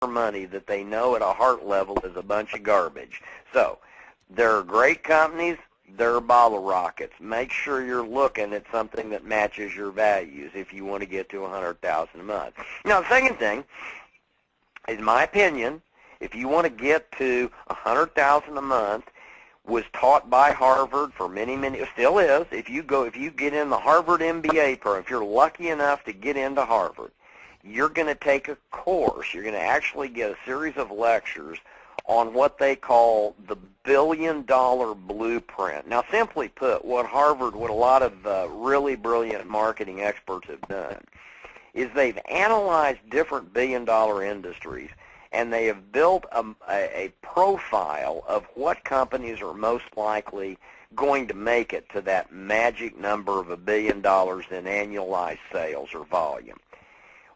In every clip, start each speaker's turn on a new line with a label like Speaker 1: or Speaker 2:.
Speaker 1: money that they know at a heart level is a bunch of garbage. So there are great companies. There are bottle rockets. Make sure you're looking at something that matches your values if you want to get to $100,000 a month. Now, the second thing, in my opinion, if you want to get to $100,000 a month, was taught by Harvard for many, it still is. If you get in the Harvard MBA program, if you're lucky enough to get into Harvard, you're going to take a course. You're going to actually get a series of lectures on what they call the billion-dollar blueprint. Now, simply put, what a lot of really brilliant marketing experts have done is they've analyzed different billion-dollar industries, and they have built a profile of what companies are most likely going to make it to that magic number of $1 billion in annualized sales or volume.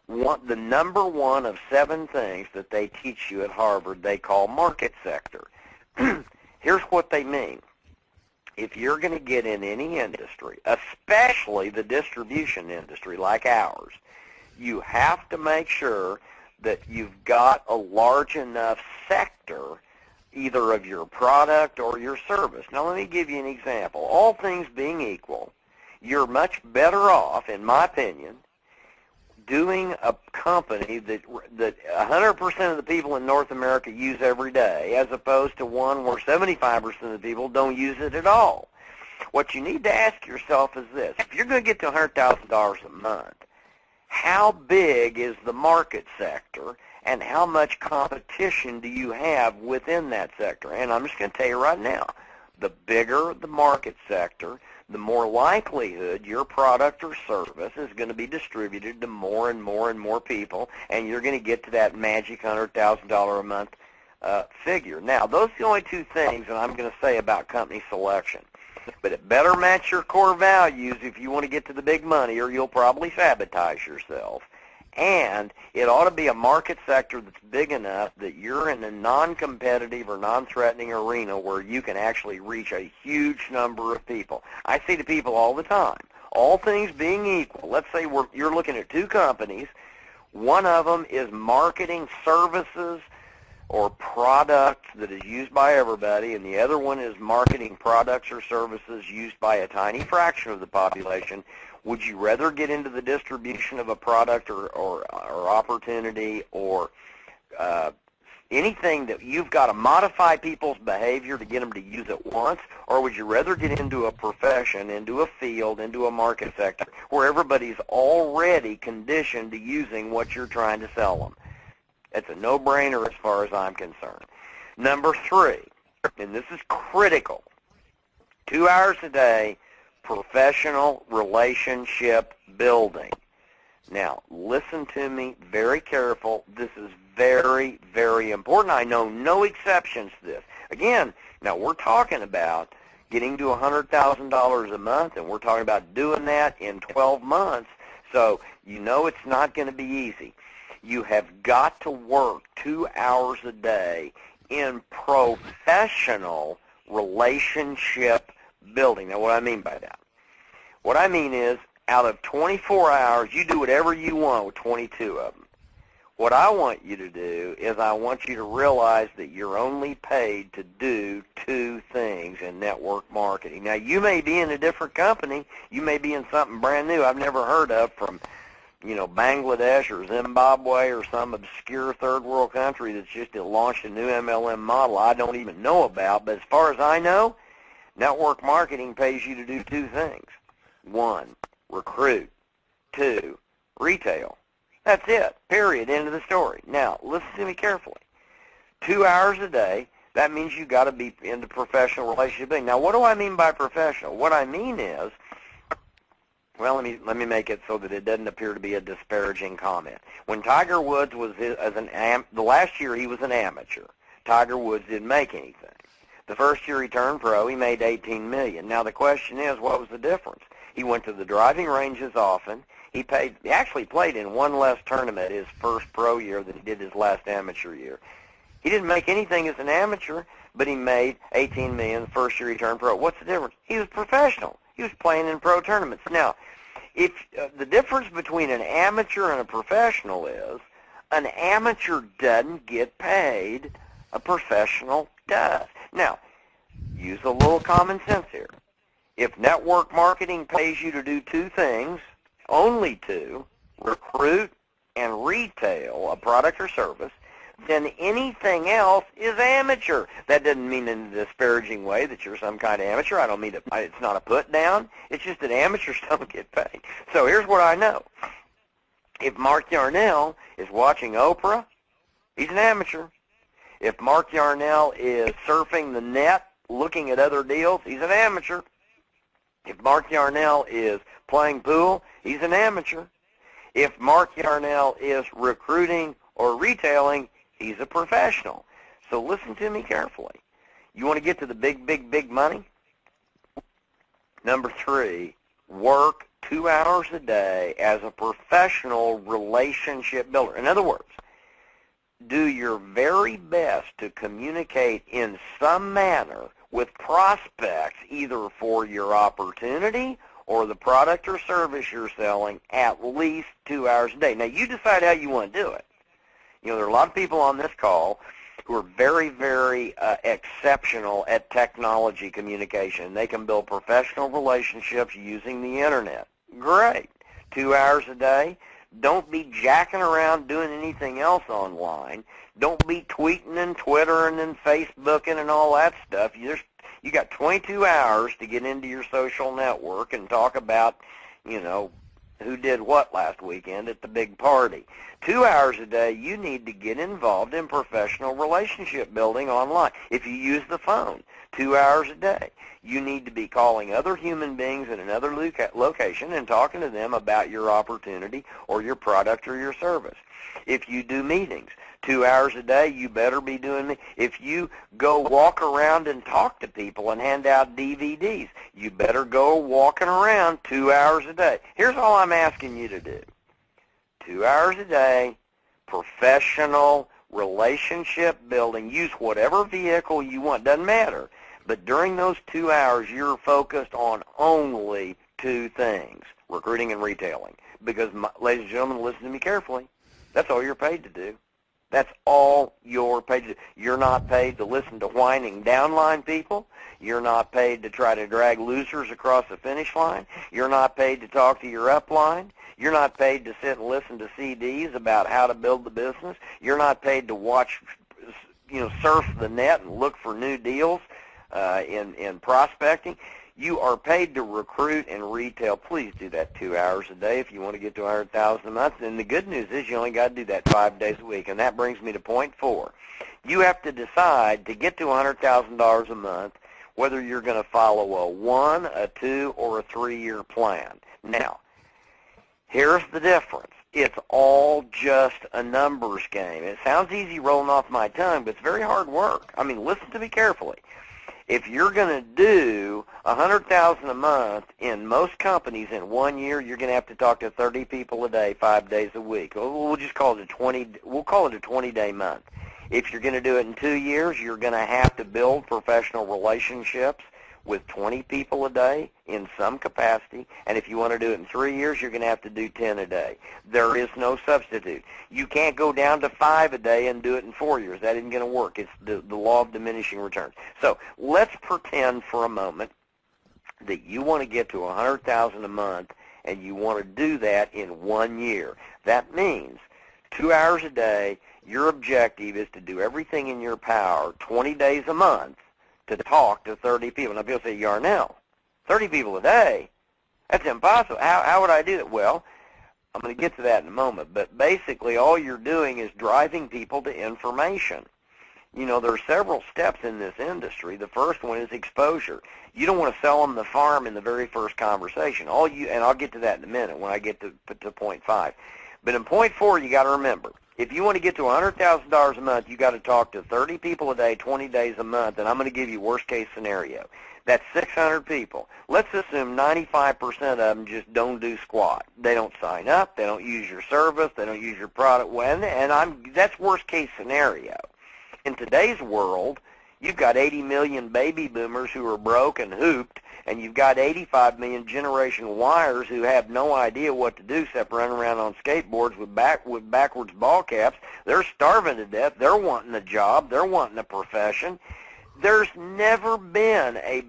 Speaker 1: The number one of 7 things that they teach you at Harvard they call market sector. Here's what they mean. If you're going to get in any industry, especially the distribution industry like ours, you have to make sure that you've got a large enough sector either of your product or your service. Now, let me give you an example. All things being equal, you're much better off, in my opinion, doing a company that 100% of the people in North America use every day, as opposed to one where 75% of the people don't use it at all. What you need to ask yourself is this. If you're going to get to $100,000 a month, how big is the market sector, and how much competition do you have within that sector? And I'm just going to tell you right now, the bigger the market sector, the more likelihood your product or service is going to be distributed to more and more and more people, and you're going to get to that magic $100,000 a month figure. Now, those are the only 2 things that I'm going to say about company selection. But it better match your core values if you want to get to the big money, or you'll probably sabotage yourself. And it ought to be a market sector that's big enough that you're in a non-competitive or non-threatening arena where you can actually reach a huge number of people. I say to people all the time, all things being equal, let's say you're looking at 2 companies. One of them is marketing services or products that is used by everybody, and the other one is marketing products or services used by a tiny fraction of the population. Would you rather get into the distribution of a product or opportunity or anything that you've got to modify people's behavior to get them to use it once, or would you rather get into a profession, into a field, into a market sector where everybody's already conditioned to using what you're trying to sell them? It's a no-brainer as far as I'm concerned. Number 3, and this is critical, 2 hours a day, professional relationship building. Now, listen to me very careful. This is very, very important. I know no exceptions to this. Again, now we're talking about getting to $100,000 a month, and we're talking about doing that in 12 months, so you know it's not going to be easy. You have got to work 2 hours a day in professional relationship building. Now, what do I mean by that? What I mean is, out of 24 hours, you do whatever you want with 22 of them. What I want you to do is I want you to realize that you're only paid to do 2 things in network marketing. Now, you may be in a different company. You may be in something brand new I've never heard of from, Bangladesh or Zimbabwe or some obscure third world country that's just launched a new MLM model I don't even know about. But as far as I know, network marketing pays you to do 2 things. 1, recruit. 2, retail. That's it. Period. End of the story. Now, listen to me carefully. 2 hours a day, that means you've got to be into professional relationship building. Now, what do I mean by professional? What I mean is, well, let me make it so that it doesn't appear to be a disparaging comment. When Tiger Woods was the last year he was an amateur, Tiger Woods didn't make anything. The first year he turned pro, he made $18 million. Now the question is, what was the difference? He went to the driving ranges often. He actually played in one less tournament his first pro year than he did his last amateur year. He didn't make anything as an amateur, but he made $18 million the first year he turned pro. What's the difference? He was professional. He was playing in pro tournaments. Now, if the difference between an amateur and a professional is, An amateur doesn't get paid. A professional does. Now, use a little common sense here. If network marketing pays you to do two things, only two, recruit and retail a product or service, then anything else is amateur. That doesn't mean in a disparaging way that you're some kind of amateur. I don't mean that it's not a put down. It's just that amateurs don't get paid. So here's what I know. If Mark Yarnell is watching Oprah, he's an amateur. If Mark Yarnell is surfing the net, looking at other deals, he's an amateur. If Mark Yarnell is playing pool, he's an amateur. If Mark Yarnell is recruiting or retailing, he's a professional. So listen to me carefully. You want to get to the big, big, big money? Number 3, work 2 hours a day as a professional relationship builder. In other words, do your very best to communicate in some manner with prospects, either for your opportunity or the product or service you're selling, at least 2 hours a day. Now, you decide how you want to do it. You know, there are a lot of people on this call who are very, very exceptional at technology communication. They can build professional relationships using the Internet. Great. 2 hours a day. Don't be jacking around doing anything else online. Don't be tweeting and Twittering and Facebooking and all that stuff. You got 22 hours to get into your social network and talk about, you know, who did what last weekend at the big party. 2 hours a day, you need to get involved in professional relationship building online. If you use the phone, 2 hours a day, you need to be calling other human beings in another location and talking to them about your opportunity or your product or your service. If you do meetings, 2 hours a day, you better be doing. If you go walk around and talk to people and hand out DVDs, you better go walking around 2 hours a day. Here's all I'm asking you to do. 2 hours a day, professional relationship building. Use whatever vehicle you want. Doesn't matter. But during those 2 hours, you're focused on only two things, recruiting and retailing. Because, ladies and gentlemen, listen to me carefully. That's all you're paid to do. That's all you're paid to do. You're not paid to listen to whining downline people. You're not paid to try to drag losers across the finish line. You're not paid to talk to your upline. You're not paid to sit and listen to CDs about how to build the business. You're not paid to watch, surf the net and look for new deals in prospecting. You are paid to recruit and retail. Please do that 2 hours a day if you want to get to $100,000 a month. And the good news is you only got to do that 5 days a week. And that brings me to point 4. You have to decide to get to $100,000 a month whether you're going to follow a 1, a 2, or a 3-year plan. Now, here's the difference. It's all just a numbers game. It sounds easy rolling off my tongue, but it's very hard work. I mean, listen to me carefully. If you're going to do $100,000 a month in most companies in 1 year, you're going to have to talk to 30 people a day, 5 days a week. We'll just call it We'll call it a 20-day month. If you're going to do it in 2 years, you're going to have to build professional relationships with 20 people a day in some capacity. And if you want to do it in 3 years, you're going to have to do 10 a day. There is no substitute. You can't go down to 5 a day and do it in 4 years. That isn't going to work. It's the law of diminishing returns. So let's pretend for a moment that you want to get to $100,000 a month and you want to do that in 1 year. That means 2 hours a day, your objective is to do everything in your power 20 days a month to talk to 30 people. Now, people say, Yarnell, 30 people a day? That's impossible. How would I do that? Well, I'm going to get to that in a moment. But basically, all you're doing is driving people to information. You know, there are several steps in this industry. The first one is exposure. You don't want to sell them the farm in the very first conversation. And I'll get to that in a minute when I get to point 5. But in point 4, you got to remember, if you want to get to $100,000 a month, you got to talk to 30 people a day, 20 days a month, and I'm going to give you worst case scenario. That's 600 people. Let's assume 95% of them just don't do squat. They don't sign up. They don't use your service. They don't use your product. That's worst case scenario. In today's world, You've got 80 million baby boomers who are broke and hooped, and you've got 85 million Generation Yers who have no idea what to do except run around on skateboards with backwards ball caps. They're starving to death. They're wanting a job. They're wanting a profession. There's never been a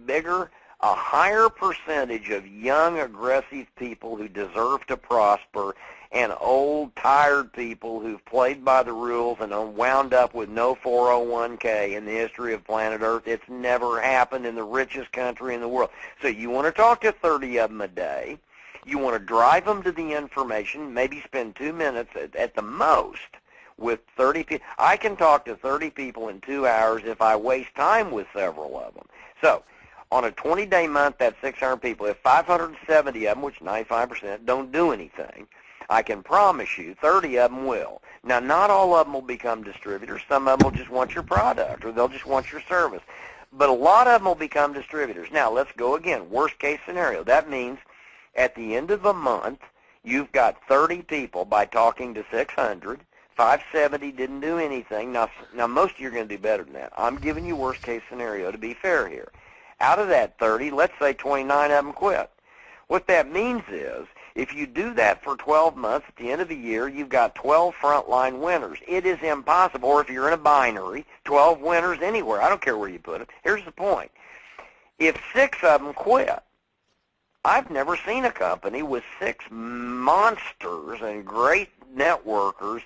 Speaker 1: higher percentage of young, aggressive people who deserve to prosper and old, tired people who've played by the rules and wound up with no 401k in the history of planet Earth. It's never happened in the richest country in the world. So you want to talk to 30 of them a day. You want to drive them to the information, maybe spend 2 minutes at the most with 30 people. I can talk to 30 people in 2 hours if I waste time with several of them. So on a 20-day month, that's 600 people. If 570 of them, which 95%, don't do anything, I can promise you 30 of them will. Now, not all of them will become distributors. Some of them will just want your product, or they'll just want your service. But a lot of them will become distributors. Now, let's go again. Worst case scenario. That means at the end of the month, you've got 30 people by talking to 600. 570 didn't do anything. Now most of you are going to do better than that. I'm giving you worst case scenario to be fair here. Out of that 30, let's say 29 of them quit. What that means is, if you do that for 12 months, at the end of the year, you've got 12 frontline winners. It is impossible, or if you're in a binary, 12 winners anywhere. I don't care where you put them. Here's the point. If 6 of them quit, I've never seen a company with 6 monsters and great networkers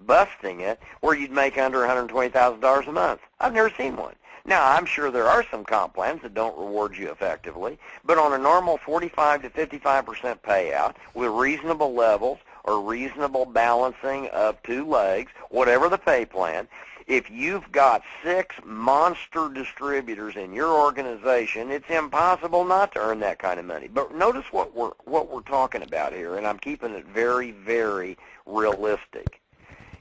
Speaker 1: busting it where you'd make under $120,000 a month. I've never seen one. Now, I'm sure there are some comp plans that don't reward you effectively, but on a normal 45 to 55% payout with reasonable levels or reasonable balancing of 2 legs, whatever the pay plan, if you've got 6 monster distributors in your organization, it's impossible not to earn that kind of money. But notice what we're talking about here, and I'm keeping it very, very realistic.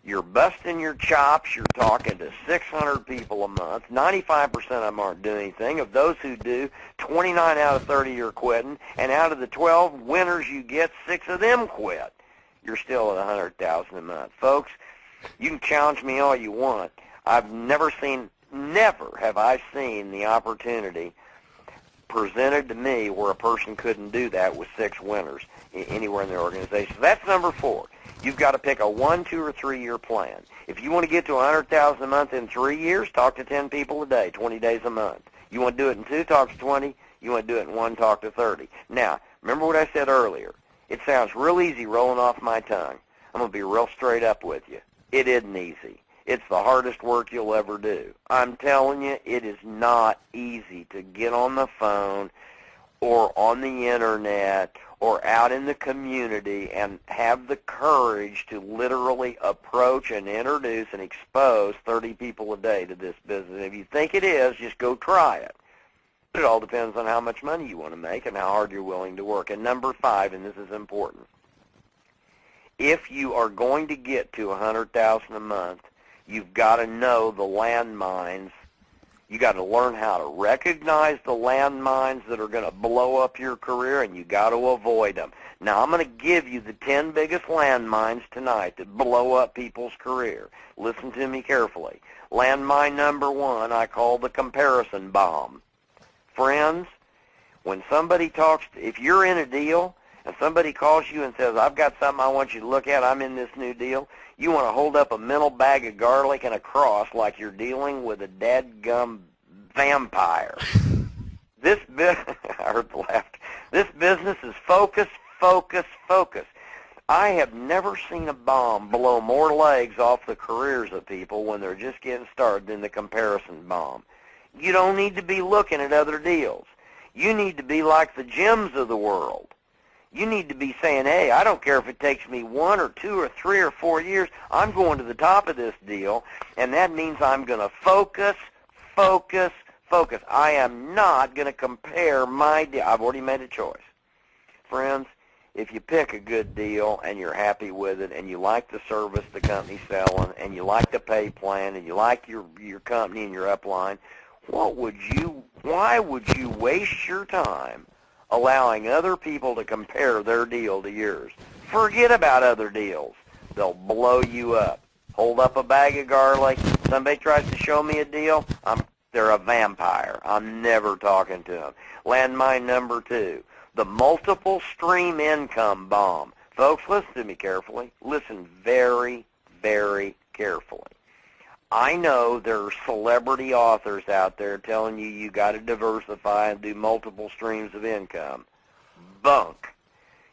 Speaker 1: You're busting your chops. You're talking to 600 people a month. 95% of them aren't doing anything. Of those who do, 29 out of 30 are quitting. And out of the 12 winners you get, 6 of them quit. You're still at $100,000 a month. Folks, you can challenge me all you want. I've never have I seen the opportunity presented to me where a person couldn't do that with 6 winners anywhere in their organization. So that's number 4. You've got to pick a 1, 2, or 3-year plan. If you want to get to $100,000 a month in 3 years, talk to 10 people a day, 20 days a month. You want to do it in 2, talk to 20. You want to do it in 1, talk to 30. Now, remember what I said earlier. It sounds real easy rolling off my tongue. I'm going to be real straight up with you. It isn't easy. It's the hardest work you'll ever do. I'm telling you, it is not easy to get on the phone or on the internet or out in the community and have the courage to literally approach and introduce and expose 30 people a day to this business. If you think it is, just go try it. It all depends on how much money you want to make and how hard you're willing to work. And number 5, and this is important, if you are going to get to $100,000 a month, you've got to know the landmines. You got to learn how to recognize the landmines that are going to blow up your career, and you got to avoid them. Now, I'm going to give you the 10 biggest landmines tonight that blow up people's career. Listen to me carefully. Landmine number 1, I call the comparison bomb. Friends, when somebody talks, if you're in a deal and somebody calls you and says, I've got something I want you to look at, I'm in this new deal, you want to hold up a mental bag of garlic and a cross like you're dealing with a dadgum vampire. I heard the laugh. This business is focus, focus, focus. I have never seen a bomb blow more legs off the careers of people when they're just getting started than the comparison bomb. You don't need to be looking at other deals. You need to be like the Jims of the world. You need to be saying, hey, I don't care if it takes me 1 or 2 or 3 or 4 years. I'm going to the top of this deal, and that means I'm going to focus, focus, focus. I am not going to compare my deal. I've already made a choice. Friends, if you pick a good deal and you're happy with it and you like the service the company's selling and you like the pay plan and you like your company and your upline, why would you waste your time allowing other people to compare their deal to yours? Forget about other deals. They'll blow you up. Hold up a bag of garlic. Somebody tries to show me a deal, I'm They're a vampire. I'm never talking to them. Landmine number 2, the multiple stream income bomb. Folks, listen to me carefully. Listen very, very carefully. I know there are celebrity authors out there telling you you got to diversify and do multiple streams of income. Bunk.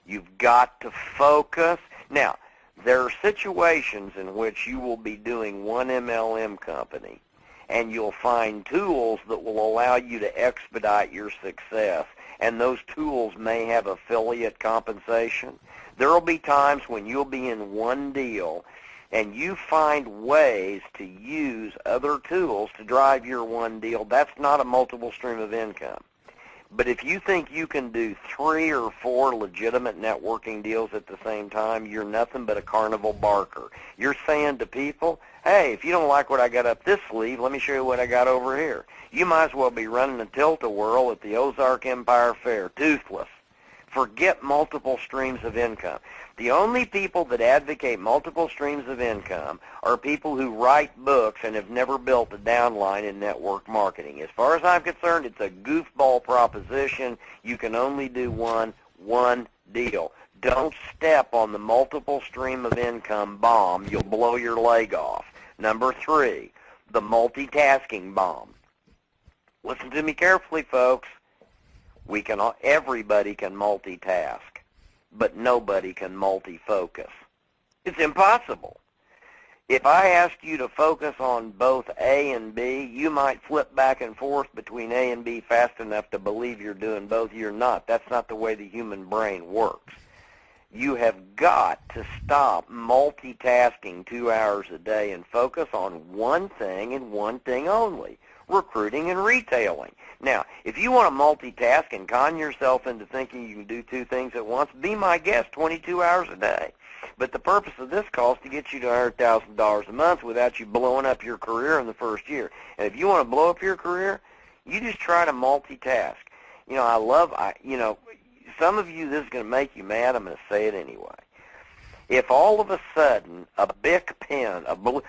Speaker 1: You've got to focus. Now, there are situations in which you will be doing one MLM company, and you'll find tools that will allow you to expedite your success, and those tools may have affiliate compensation. There will be times when you'll be in one deal, and you find ways to use other tools to drive your one deal. That's not a multiple stream of income. But if you think you can do 3 or 4 legitimate networking deals at the same time, you're nothing but a carnival barker. You're saying to people, hey, if you don't like what I got up this sleeve, let me show you what I got over here. You might as well be running a tilt-a-whirl at the Ozark Empire Fair, toothless. Forget multiple streams of income. The only people that advocate multiple streams of income are people who write books and have never built a downline in network marketing. As far as I'm concerned, it's a goofball proposition. You can only do one deal. Don't step on the multiple stream of income bomb. You'll blow your leg off. Number 3, the multitasking bomb. Listen to me carefully, folks. Everybody can multitask, but nobody can multi-focus. It's impossible. If I asked you to focus on both A and B, you might flip back and forth between A and B fast enough to believe you're doing both. You're not. That's not the way the human brain works. You have got to stop multitasking 2 hours a day and focus on one thing and one thing only, recruiting and retailing. Now, if you want to multitask and con yourself into thinking you can do 2 things at once, be my guest 22 hours a day. But the purpose of this call is to get you to $100,000 a month without you blowing up your career in the first year. And if you want to blow up your career, you just try to multitask. You know, some of you, this is going to make you mad. I'm going to say it anyway. If all of a sudden a Bic pen,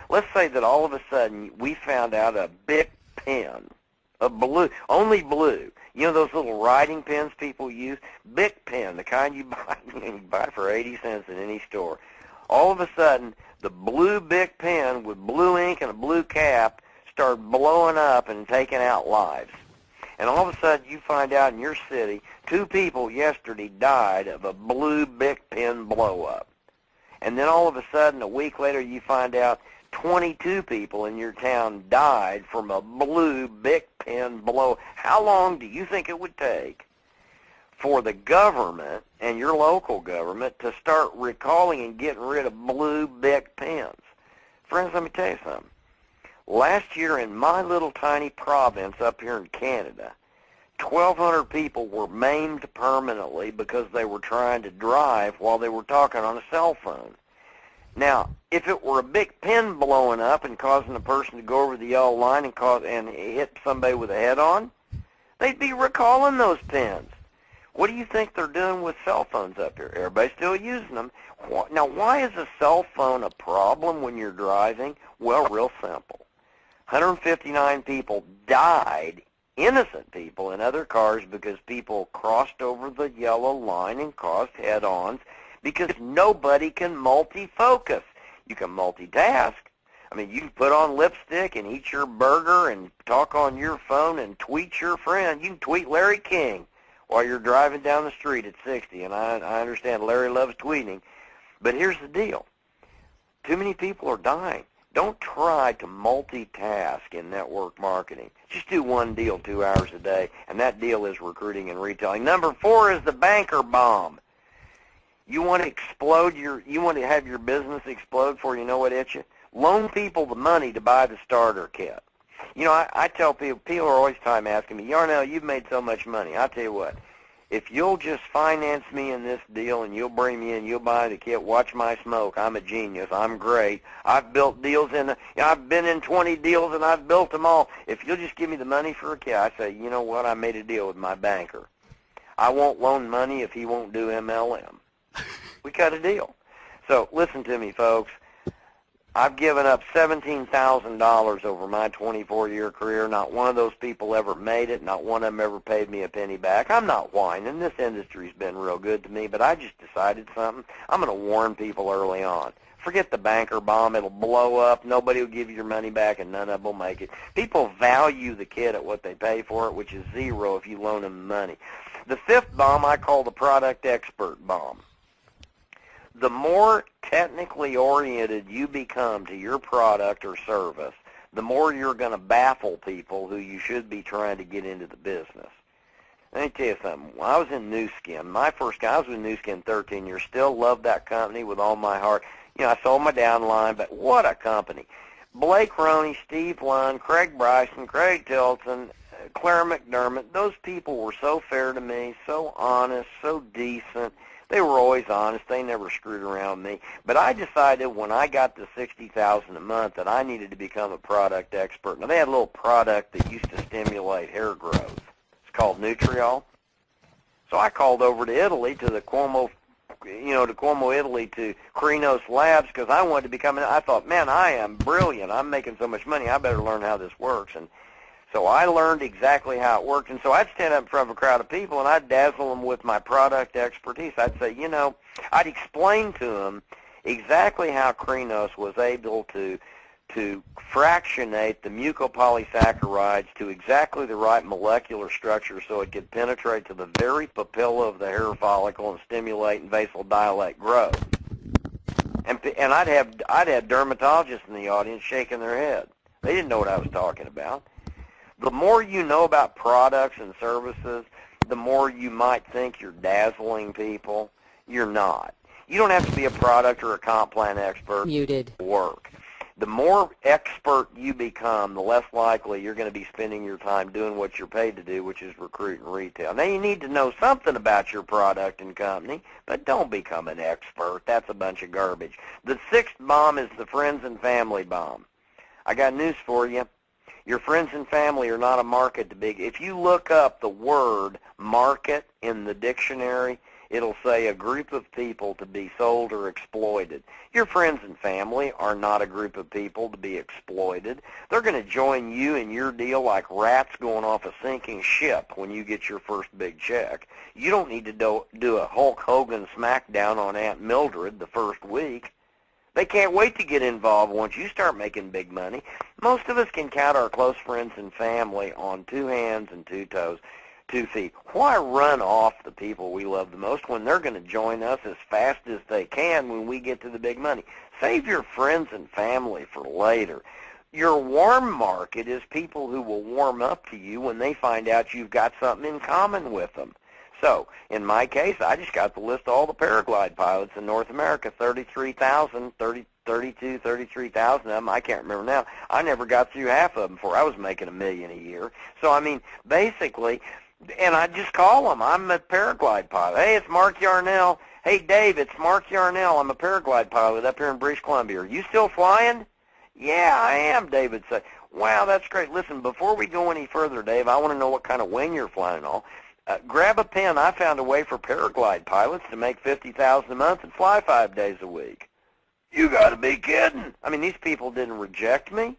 Speaker 1: let's say that all of a sudden we found out a Bic pen, a blue, only blue. You know those little writing pens people use? Bic pen, the kind you buy for 80 cents in any store. All of a sudden, the blue Bic pen with blue ink and a blue cap started blowing up and taking out lives. And all of a sudden, you find out in your city, 2 people yesterday died of a blue Bic pen blow-up. And then all of a sudden, a week later, you find out 22 people in your town died from a blue Bic pen blow. How long do you think it would take for the government and your local government to start recalling and getting rid of blue Bic pens? Friends, let me tell you something. Last year in my little tiny province up here in Canada, 1,200 people were maimed permanently because they were trying to drive while they were talking on a cell phone. Now, if it were a Bic pen blowing up and causing a person to go over the yellow line and hit somebody with a head-on, they'd be recalling those pens. What do you think they're doing with cell phones up here? Everybody's still using them. Now, why is a cell phone a problem when you're driving? Well, real simple. 159 people died, innocent people in other cars, because people crossed over the yellow line and caused head-ons, because nobody can multi-focus. You can multitask. I mean, you can put on lipstick and eat your burger and talk on your phone and tweet your friend. You can tweet Larry King while you're driving down the street at 60, and I understand Larry loves tweeting. But here's the deal. Too many people are dying. Don't try to multitask in network marketing. Just do one deal 2 hours a day, and that deal is recruiting and retailing. Number 4 is the banker bomb. You want to have your business explode before you know what hits you? Loan people the money to buy the starter kit. You know, I tell people are always asking me, Yarnell, you've made so much money. I'll tell you what, if you'll just finance me in this deal and you'll bring me in, you'll buy the kit, watch my smoke. I'm a genius. I'm great. I've built deals I've been in 20 deals and I've built them all. If you'll just give me the money for a kit, I say, you know what, I made a deal with my banker. I won't loan money if he won't do MLM. We cut a deal. So listen to me, folks. I've given up $17,000 over my 24-year career. Not one of those people ever made it. Not one of them ever paid me a penny back. I'm not whining. This industry's been real good to me, but I just decided something. I'm going to warn people early on. Forget the banker bomb. It'll blow up. Nobody will give you your money back, and none of them will make it. People value the kit at what they pay for it, which is zero if you loan them money. The fifth bomb I call the product expert bomb. The more technically oriented you become to your product or service, the more you're going to baffle people who you should be trying to get into the business. Let me tell you something. When I was in Nu Skin, I was with Nu Skin 13 years, still love that company with all my heart. You know, I sold my downline, but what a company. Blake Roney, Steve Lund, Craig Bryson, Craig Tilton, Claire McDermott, those people were so fair to me, so honest, so decent. They were always honest. They never screwed around me. But I decided when I got to $60,000 a month that I needed to become a product expert. Now, they had a little product that used to stimulate hair growth. It's called Nutriol. So I called over to Italy, to Cuomo, Italy, to Krinos Labs, because I wanted to become, I thought, man, I am brilliant. I'm making so much money. I better learn how this works. And so I learned exactly how it worked. And so I'd stand up in front of a crowd of people, and I'd dazzle them with my product expertise. I'd say, I'd explain to them exactly how Krinos was able to fractionate the mucopolysaccharides to exactly the right molecular structure so it could penetrate to the very papilla of the hair follicle and stimulate and vasodilate growth. And I'd have dermatologists in the audience shaking their head. They didn't know what I was talking about. The more you know about products and services, the more you might think you're dazzling people. You're not. You don't have to be a product or a comp plan expert to work. The more expert you become, the less likely you're going to be spending your time doing what you're paid to do, which is recruit and retail. Now, you need to know something about your product and company, but don't become an expert. That's a bunch of garbage. The sixth bomb is the friends and family bomb. I got news for you. Your friends and family are not a market to be. If you look up the word market in the dictionary, it'll say a group of people to be sold or exploited. Your friends and family are not a group of people to be exploited. They're going to join you in your deal like rats going off a sinking ship when you get your first big check. You don't need to do a Hulk Hogan smackdown on Aunt Mildred the first week. They can't wait to get involved once you start making big money. Most of us can count our close friends and family on 2 hands and 2 toes, 2 feet. Why run off the people we love the most when they're going to join us as fast as they can when we get to the big money? Save your friends and family for later. Your warm market is people who will warm up to you when they find out you've got something in common with them. So, in my case, I just got the list of all the paraglide pilots in North America, 33,000 of them. I can't remember now. I never got through half of them before I was making $1 million a year. So, I mean, basically, and I just call them. I'm a paraglide pilot. Hey, it's Mark Yarnell. Hey, Dave, it's Mark Yarnell. I'm a paraglide pilot up here in British Columbia. Are you still flying? Yeah, I am, Dave would say. Wow, that's great. Listen, before we go any further, Dave, I want to know what kind of wing you're flying and all. Grab a pen. I found a way for paraglide pilots to make $50,000 a month and fly 5 days a week. You got to be kidding. I mean, these people didn't reject me.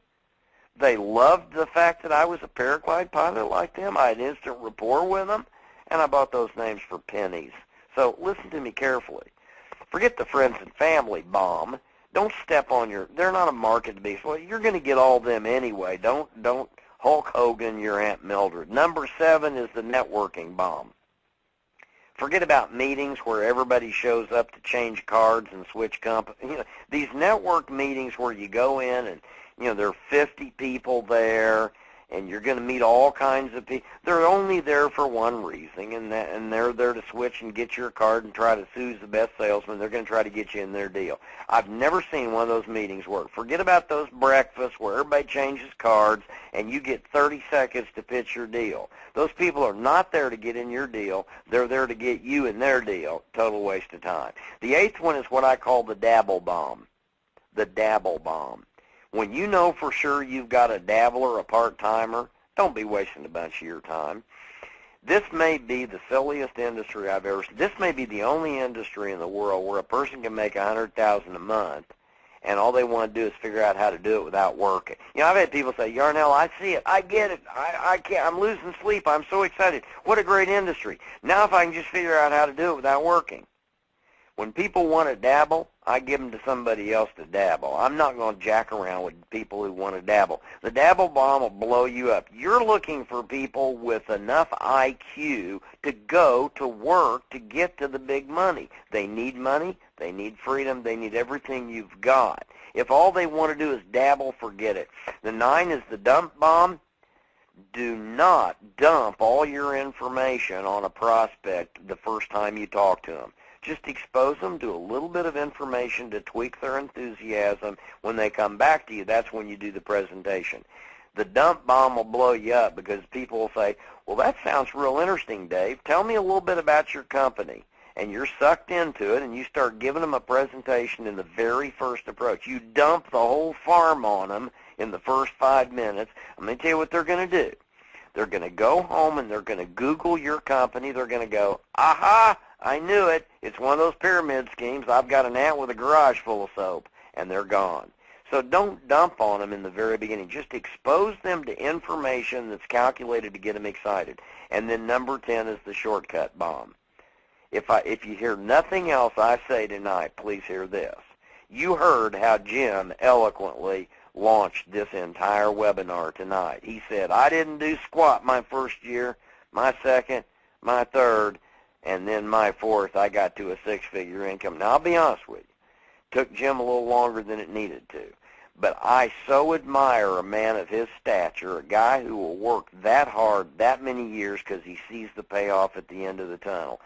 Speaker 1: They loved the fact that I was a paraglide pilot like them. I had instant rapport with them, and I bought those names for pennies. So listen to me carefully. Forget the friends and family bomb. Don't step on they're not a market to be. Well, you're going to get all of them anyway. Don't Hulk Hogan your Aunt Mildred. Number 7 is the networking bomb. Forget about meetings where everybody shows up to change cards and switch company. These network meetings where you go in and there are 50 people there, and you're going to meet all kinds of people. They're only there for one reason, and they're there to switch and get your card and try to who's the best salesman. They're going to try to get you in their deal. I've never seen one of those meetings work. Forget about those breakfasts where everybody changes cards and you get 30 seconds to pitch your deal. Those people are not there to get in your deal. They're there to get you in their deal. Total waste of time. The 8th one is what I call the dabble bomb. The dabble bomb. When you know for sure you've got a dabbler, a part-timer, don't be wasting a bunch of your time. This may be the silliest industry I've ever seen. This may be the only industry in the world where a person can make $100,000 a month and all they want to do is figure out how to do it without working. You know, I've had people say, Yarnell, I see it. I get it. I can't. I'm losing sleep. I'm so excited. What a great industry. Now if I can just figure out how to do it without working. When people want to dabble, I give them to somebody else to dabble. I'm not going to jack around with people who want to dabble. The dabble bomb will blow you up. You're looking for people with enough IQ to go to work to get to the big money. They need money. They need freedom. They need everything you've got. If all they want to do is dabble, forget it. The 9 is the dump bomb. Do not dump all your information on a prospect the first time you talk to them. Just expose them to a little bit of information to tweak their enthusiasm. When they come back to you, that's when you do the presentation. The dump bomb will blow you up because people will say, well, that sounds real interesting, Dave. Tell me a little bit about your company. And you're sucked into it, and you start giving them a presentation in the very first approach. You dump the whole farm on them in the first 5 minutes. I'm going to tell you what they're going to do. They're going to go home, and they're going to Google your company. They're going to go, aha, I knew it. It's one of those pyramid schemes. I've got an ant with a garage full of soap, and they're gone. So don't dump on them in the very beginning. Just expose them to information that's calculated to get them excited. And then number 10 is the shortcut bomb. If you hear nothing else I say tonight, please hear this. You heard how Jim eloquently launched this entire webinar tonight. He said, I didn't do squat my first year, my second, my third, and then my fourth, I got to a 6-figure income. Now, I'll be honest with you. Took Jim a little longer than it needed to. But I so admire a man of his stature, a guy who will work that hard that many years because he sees the payoff at the end of the tunnel.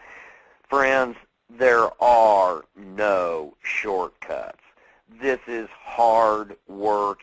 Speaker 1: Friends, there are no shortcuts. This is hard work,